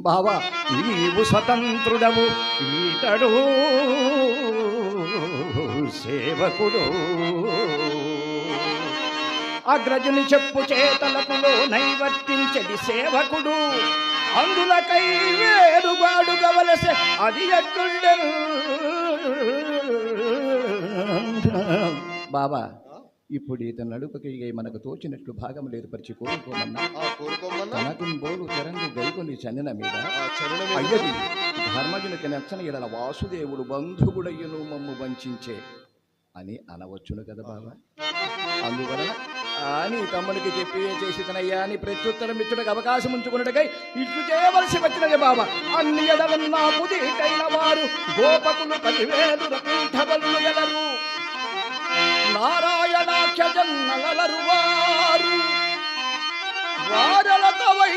బావా నీవు స్వతంత్రుడవు, ఈతడు సేవకుడు. అగ్రజుని చెప్పు చేతలకులో నైవర్తించడి సేవకుడు, అందులకై వేరుబాడుగవలసే అది ఎట్లుండెను. బాబా ఇప్పుడు ఇతను నడుపకి మనకు తోచినట్లు భాగం ఏర్పరిచి కోరుకోమన్నా. తనకు బోడు తెరంగు గైకొని చనిన మీద అయ్యది ధర్మజునికి నచ్చని ఎడల వాసుదేవుడు బంధువుడయ్యను మమ్ము వంచే అని అనవచ్చును కదా బాబా. అందువలన అని తమ్ముడికి చెప్పి చేసినయ్యా అని ప్రత్యుత్తరం ఇచ్చుటకు అవకాశం ఉంచుకున్నట్టుకై ఇట్లు చేయవలసి వచ్చినది బాబా. అన్ని ఎడలన్నా పుదిటైన వారు గోపకులు 10,000 పీఠబలు ఎలరు, నారాయణాఖ్య జన్నలరు వారు వారలతవై